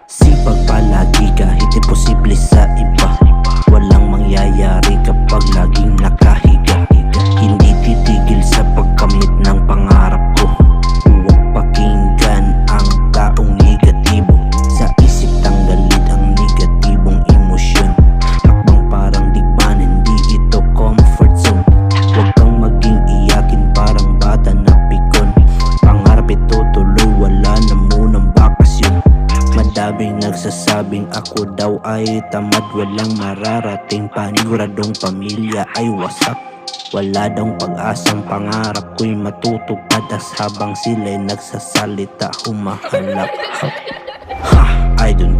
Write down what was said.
Sipag palagi kahit imposible sa iba. Walang mangyayari kapag laging nakahiga. Hindi titigil sa pagkamit ng pangarap ko. Huwag pakinggan ang taong negatibo. Sa isip tanggalin ang negatibong emosyon. Hakbang parang digmaan, hindi ito comfort zone. Huwag kang maging iyakin parang bata na pikon. Pangarap ito tuloy, wala na munang bakasyon. Madaming nagsasabing ako daw ay tamad, walang mararating, paniguradong pamilya ay wasak. Wala daw pag-asang pangarap ko'y matutupad, as habang sila'y nagsasalita humahalak. Ha, I don't